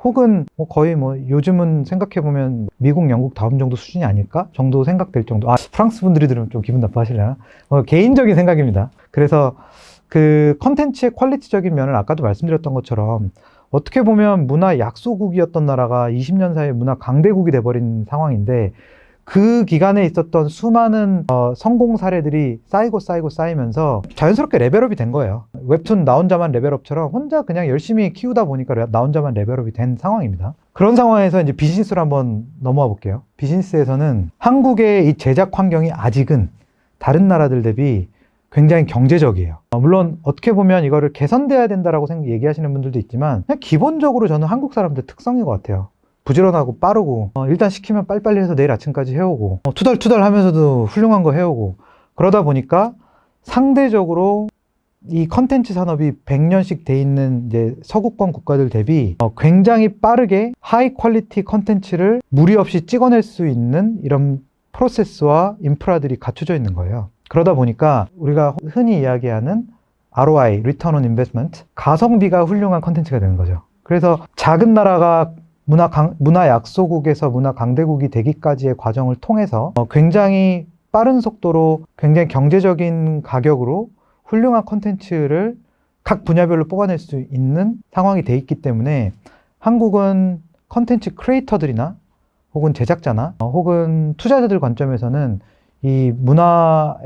혹은 거의 요즘은 생각해보면 미국, 영국 다음 정도 수준이 아닐까 정도 생각될 정도. 프랑스 분들이 들으면 좀 기분 나빠하시려나? 개인적인 생각입니다. 그래서 그 컨텐츠의 퀄리티적인 면을 아까도 말씀드렸던 것처럼 어떻게 보면 문화 약소국이었던 나라가 20년 사이에 문화 강대국이 돼버린 상황인데, 그 기간에 있었던 수많은 성공 사례들이 쌓이면서 자연스럽게 레벨업이 된 거예요. 웹툰 나 혼자만 레벨업처럼 혼자 그냥 열심히 키우다 보니까 나 혼자만 레벨업이 된 상황입니다. 그런 상황에서 이제 비즈니스로 한번 넘어와 볼게요. 비즈니스에서는 한국의 이 제작 환경이 아직은 다른 나라들 대비 굉장히 경제적이에요. 물론 어떻게 보면 이거를 개선돼야 된다라고 얘기하시는 분들도 있지만, 그냥 기본적으로 저는 한국 사람들 특성인 것 같아요. 부지런하고 빠르고, 일단 시키면 빨리빨리 해서 내일 아침까지 해오고, 투덜투덜 하면서도 훌륭한 거 해오고, 그러다 보니까 상대적으로 이 컨텐츠 산업이 100년씩 돼 있는 이제 서구권 국가들 대비 굉장히 빠르게 하이 퀄리티 컨텐츠를 무리 없이 찍어낼 수 있는 이런 프로세스와 인프라들이 갖춰져 있는 거예요. 그러다 보니까 우리가 흔히 이야기하는 ROI, Return on Investment, 가성비가 훌륭한 컨텐츠가 되는 거죠. 그래서 작은 나라가 문화 약소국에서 문화 강대국이 되기까지의 과정을 통해서 굉장히 빠른 속도로 굉장히 경제적인 가격으로 훌륭한 콘텐츠를 각 분야별로 뽑아낼 수 있는 상황이 돼 있기 때문에, 한국은 콘텐츠 크리에이터들이나 혹은 제작자나 혹은 투자자들 관점에서는 이 문화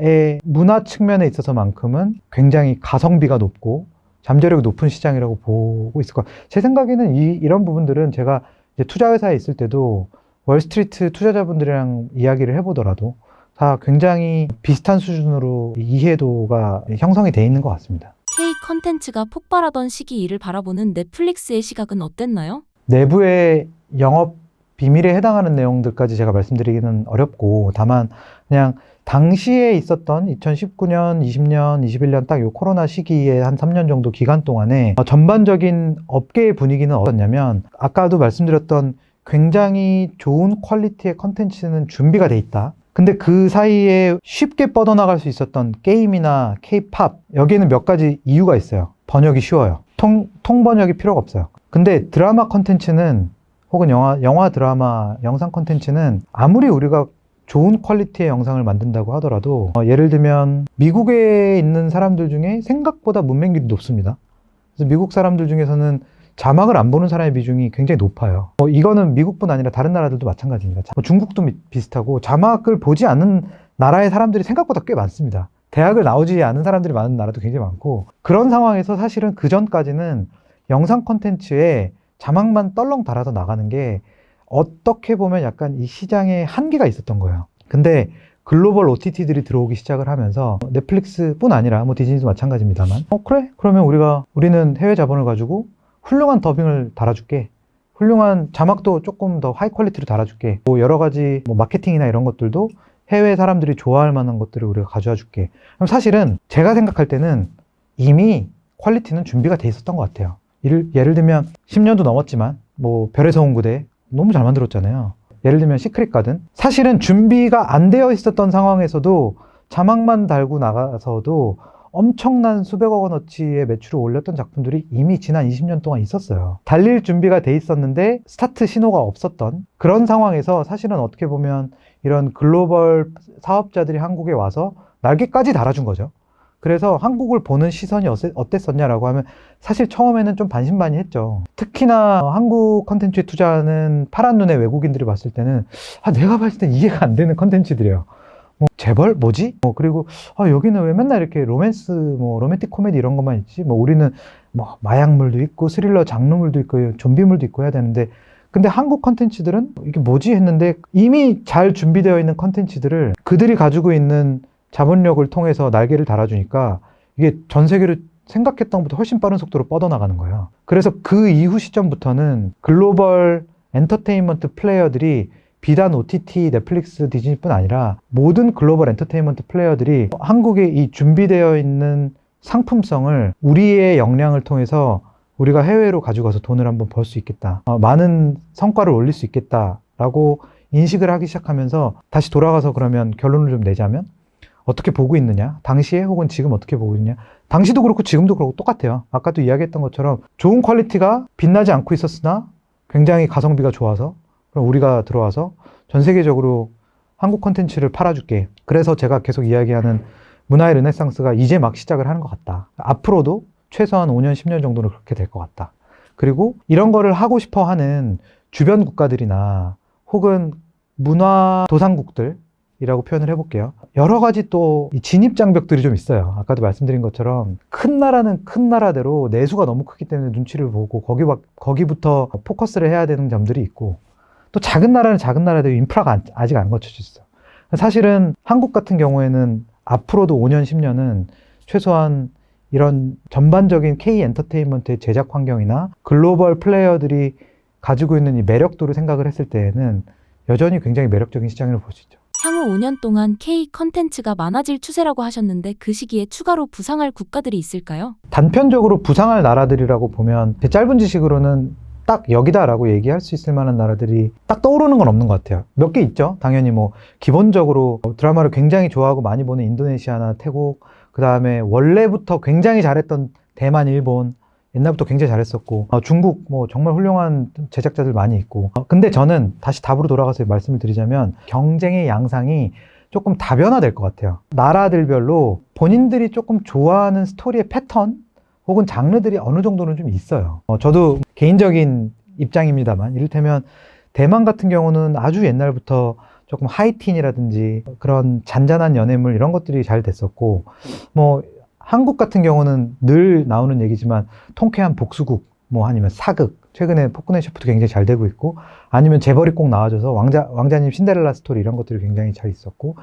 측면에 있어서만큼은 굉장히 가성비가 높고 잠재력이 높은 시장이라고 보고 있을 거예요. 제 생각에는 이런 부분들은 제가 이제 투자회사에 있을 때도 월스트리트 투자자분들이랑 이야기를 해보더라도 다 굉장히 비슷한 수준으로 이해도가 형성이 돼 있는 것 같습니다. K 컨텐츠가 폭발하던 시기 이를 바라보는 넷플릭스의 시각은 어땠나요? 내부의 영업 비밀에 해당하는 내용들까지 제가 말씀드리기는 어렵고, 다만 그냥 당시에 있었던 2019년, 20년, 21년 딱 요 코로나 시기에 한 3년 정도 기간 동안에 전반적인 업계의 분위기는 어떻냐면, 아까도 말씀드렸던 굉장히 좋은 퀄리티의 컨텐츠는 준비가 돼 있다. 근데 그 사이에 쉽게 뻗어나갈 수 있었던 게임이나 K-팝, 여기에는 몇 가지 이유가 있어요. 번역이 쉬워요. 통번역이 필요가 없어요. 근데 드라마 컨텐츠는, 혹은 영화, 드라마, 영상 컨텐츠는 아무리 우리가 좋은 퀄리티의 영상을 만든다고 하더라도 예를 들면 미국에 있는 사람들 중에 생각보다 문맹률이 높습니다. 그래서 미국 사람들 중에서는 자막을 안 보는 사람의 비중이 굉장히 높아요. 이거는 미국뿐 아니라 다른 나라들도 마찬가지입니다. 중국도 비슷하고, 자막을 보지 않는 나라의 사람들이 생각보다 꽤 많습니다. 대학을 나오지 않은 사람들이 많은 나라도 굉장히 많고, 그런 상황에서 사실은 그 전까지는 영상 콘텐츠에 자막만 떨렁 달아서 나가는 게 어떻게 보면 약간 이 시장에 한계가 있었던 거예요. 근데 글로벌 OTT들이 들어오기 시작을 하면서, 넷플릭스뿐 아니라 뭐 디즈니도 마찬가지입니다만, 그래? 그러면 우리는 해외 자본을 가지고 훌륭한 더빙을 달아줄게. 훌륭한 자막도 조금 더 하이 퀄리티로 달아줄게. 뭐 여러 가지 뭐 마케팅이나 이런 것들도 해외 사람들이 좋아할 만한 것들을 우리가 가져와 줄게. 그럼 사실은 제가 생각할 때는 이미 퀄리티는 준비가 돼 있었던 것 같아요. 예를 들면 10년도 넘었지만 뭐 별에서 온 그대 너무 잘 만들었잖아요. 예를 들면 시크릿 가든, 사실은 준비가 안 되어 있었던 상황에서도 자막만 달고 나가서도 엄청난 수백억 원어치의 매출을 올렸던 작품들이 이미 지난 20년 동안 있었어요. 달릴 준비가 돼 있었는데 스타트 신호가 없었던 그런 상황에서, 사실은 어떻게 보면 이런 글로벌 사업자들이 한국에 와서 날개까지 달아준 거죠. 그래서 한국을 보는 시선이 어땠었냐라고 하면, 사실 처음에는 좀 반신반의했죠. 특히나 한국 컨텐츠에 투자하는 파란 눈의 외국인들이 봤을 때는 내가 봤을 땐 이해가 안 되는 컨텐츠들이에요. 재벌? 뭐지? 그리고 여기는 왜 맨날 이렇게 로맨스, 로맨틱 코미디 이런 것만 있지? 우리는 마약물도 있고 스릴러 장르물도 있고 좀비물도 있고 해야 되는데, 근데 한국 컨텐츠들은 이게 뭐지 했는데, 이미 잘 준비되어 있는 컨텐츠들을 그들이 가지고 있는 자본력을 통해서 날개를 달아주니까 이게 전 세계로 생각했던 것보다 훨씬 빠른 속도로 뻗어나가는 거예요. 그래서 그 이후 시점부터는 글로벌 엔터테인먼트 플레이어들이 비단 OTT, 넷플릭스, 디즈니뿐 아니라 모든 글로벌 엔터테인먼트 플레이어들이 한국에 이 준비되어 있는 상품성을 우리의 역량을 통해서 우리가 해외로 가져가서 돈을 한번 벌 수 있겠다. 많은 성과를 올릴 수 있겠다라고 인식을 하기 시작하면서, 다시 돌아가서 그러면 결론을 좀 내자면 어떻게 보고 있느냐? 당시에 혹은 지금 어떻게 보고 있느냐? 당시도 그렇고 지금도 그렇고 똑같아요. 아까도 이야기했던 것처럼 좋은 퀄리티가 빛나지 않고 있었으나 굉장히 가성비가 좋아서, 그럼 우리가 들어와서 전 세계적으로 한국 콘텐츠를 팔아줄게. 그래서 제가 계속 이야기하는 문화의 르네상스가 이제 막 시작을 하는 것 같다. 앞으로도 최소한 5년, 10년 정도는 그렇게 될 것 같다. 그리고 이런 거를 하고 싶어 하는 주변 국가들이나 혹은 문화 도상국들이라고 표현을 해볼게요. 여러 가지 또 진입장벽들이 좀 있어요. 아까도 말씀드린 것처럼 큰 나라는 큰 나라대로 내수가 너무 크기 때문에 눈치를 보고 거기부터 포커스를 해야 되는 점들이 있고, 또 작은 나라는 작은 나라대로 인프라가 아직 안 갖춰져 있어. 사실은 한국 같은 경우에는 앞으로도 5년, 10년은 최소한 이런 전반적인 K 엔터테인먼트의 제작 환경이나 글로벌 플레이어들이 가지고 있는 이 매력도를 생각을 했을 때에는 여전히 굉장히 매력적인 시장이라고 볼 수 있죠. 향후 5년 동안 K 컨텐츠가 많아질 추세라고 하셨는데, 그 시기에 추가로 부상할 국가들이 있을까요? 단편적으로 부상할 나라들이라고 보면 제 짧은 지식으로는 딱 여기다라고 얘기할 수 있을 만한 나라들이 딱 떠오르는 건 없는 것 같아요. 몇 개 있죠. 당연히 기본적으로 드라마를 굉장히 좋아하고 많이 보는 인도네시아나 태국, 그 다음에 원래부터 굉장히 잘했던 대만, 일본, 옛날부터 굉장히 잘했었고, 중국 정말 훌륭한 제작자들 많이 있고. 근데 저는 다시 답으로 돌아가서 말씀을 드리자면, 경쟁의 양상이 조금 다변화될 것 같아요. 나라들별로 본인들이 조금 좋아하는 스토리의 패턴 혹은 장르들이 어느 정도는 좀 있어요. 저도 개인적인 입장입니다만, 이를테면 대만 같은 경우는 아주 옛날부터 조금 하이틴이라든지 그런 잔잔한 연애물 이런 것들이 잘 됐었고, 한국 같은 경우는 늘 나오는 얘기지만 통쾌한 복수국, 아니면 사극, 최근에 폭군의 셰프도 굉장히 잘 되고 있고, 아니면 재벌이 꼭 나와줘서 왕자님 신데렐라 스토리 이런 것들이 굉장히 잘 있었고,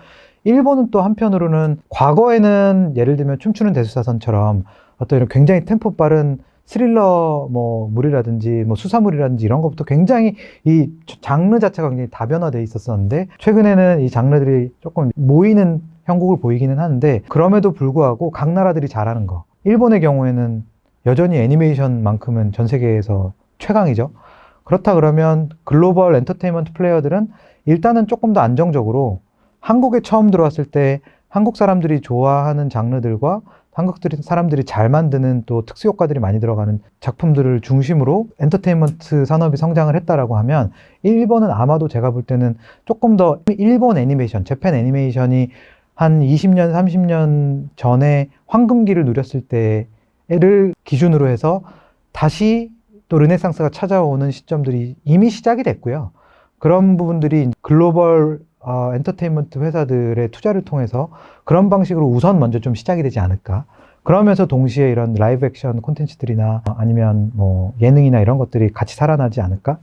일본은 또 한편으로는 과거에는 예를 들면 춤추는 대수사선처럼 어떤 이런 굉장히 템포 빠른 스릴러 뭐 물이라든지 뭐 수사물이라든지 이런 것부터 굉장히 이 장르 자체가 굉장히 다변화되어 있었었는데 최근에는 이 장르들이 조금 모이는 형국을 보이기는 하는데 그럼에도 불구하고 각 나라들이 잘하는 거. 일본의 경우에는 여전히 애니메이션만큼은 전 세계에서 최강이죠. 그렇다 그러면 글로벌 엔터테인먼트 플레이어들은 일단은 조금 더 안정적으로 한국에 처음 들어왔을 때 한국 사람들이 좋아하는 장르들과 한국 사람들이 잘 만드는 또 특수 효과들이 많이 들어가는 작품들을 중심으로 엔터테인먼트 산업이 성장을 했다라고 하면 일본은 아마도 제가 볼 때는 조금 더 일본 애니메이션, 재팬 애니메이션이 한 20년, 30년 전에 황금기를 누렸을 때를 기준으로 해서 다시 또 르네상스가 찾아오는 시점들이 이미 시작이 됐고요. 그런 부분들이 글로벌 엔터테인먼트 회사들의 투자를 통해서 그런 방식으로 우선 먼저 좀 시작이 되지 않을까. 그러면서 동시에 이런 라이브 액션 콘텐츠들이나 아니면 뭐 예능이나 이런 것들이 같이 살아나지 않을까.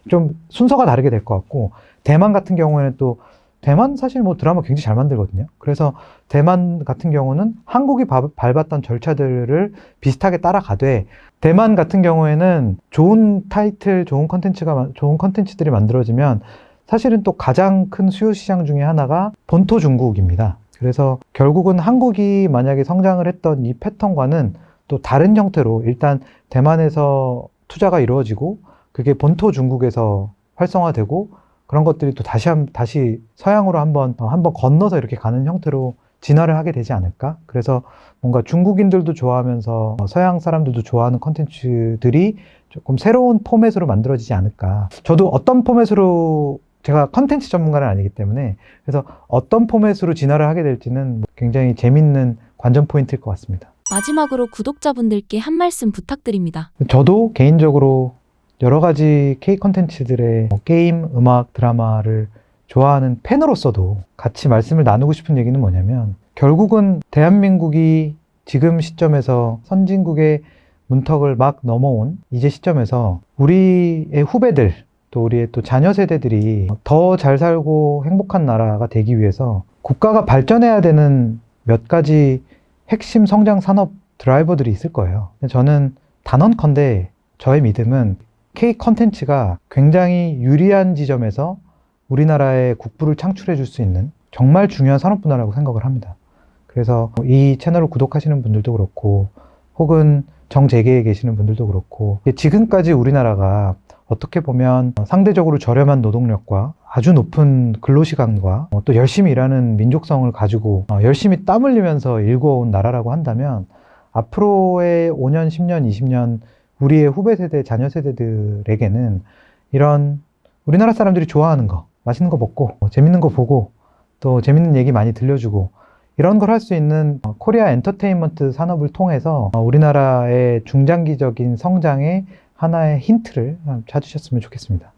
좀 순서가 다르게 될 것 같고, 대만 같은 경우에는 또 대만 사실 뭐 드라마 굉장히 잘 만들거든요. 그래서 대만 같은 경우는 한국이 밟았던 절차들을 비슷하게 따라가되, 대만 같은 경우에는 좋은 타이틀, 좋은 컨텐츠들이 만들어지면 사실은 또 가장 큰 수요 시장 중에 하나가 본토 중국입니다. 그래서 결국은 한국이 만약에 성장을 했던 이 패턴과는 또 다른 형태로 일단 대만에서 투자가 이루어지고 그게 본토 중국에서 활성화되고 그런 것들이 또 다시 서양으로 한번 건너서 이렇게 가는 형태로 진화를 하게 되지 않을까? 그래서 뭔가 중국인들도 좋아하면서 서양 사람들도 좋아하는 컨텐츠들이 조금 새로운 포맷으로 만들어지지 않을까. 저도 어떤 포맷으로, 제가 컨텐츠 전문가는 아니기 때문에, 그래서 어떤 포맷으로 진화를 하게 될지는 굉장히 재밌는 관전 포인트일 것 같습니다. 마지막으로 구독자분들께 한 말씀 부탁드립니다. 저도 개인적으로 여러 가지 K 컨텐츠들의 게임, 음악, 드라마를 좋아하는 팬으로서도 같이 말씀을 나누고 싶은 얘기는 뭐냐면, 결국은 대한민국이 지금 시점에서 선진국의 문턱을 막 넘어온 이제 시점에서 우리의 후배들, 또 우리의 또 자녀 세대들이 더 잘 살고 행복한 나라가 되기 위해서 국가가 발전해야 되는 몇 가지 핵심 성장 산업 드라이버들이 있을 거예요. 저는 단언컨대 저의 믿음은 K 컨텐츠가 굉장히 유리한 지점에서 우리나라의 국부를 창출해 줄 수 있는 정말 중요한 산업 분야라고 생각을 합니다. 그래서 이 채널을 구독하시는 분들도 그렇고, 혹은 정재계에 계시는 분들도 그렇고, 지금까지 우리나라가 어떻게 보면 상대적으로 저렴한 노동력과 아주 높은 근로시간과 또 열심히 일하는 민족성을 가지고 열심히 땀 흘리면서 일궈온 나라라고 한다면, 앞으로의 5년, 10년, 20년 우리의 후배 세대, 자녀 세대들에게는 이런 우리나라 사람들이 좋아하는 거, 맛있는 거 먹고, 재밌는 거 보고, 또 재밌는 얘기 많이 들려주고, 이런 걸 할 수 있는 코리아 엔터테인먼트 산업을 통해서 우리나라의 중장기적인 성장의 하나의 힌트를 찾으셨으면 좋겠습니다.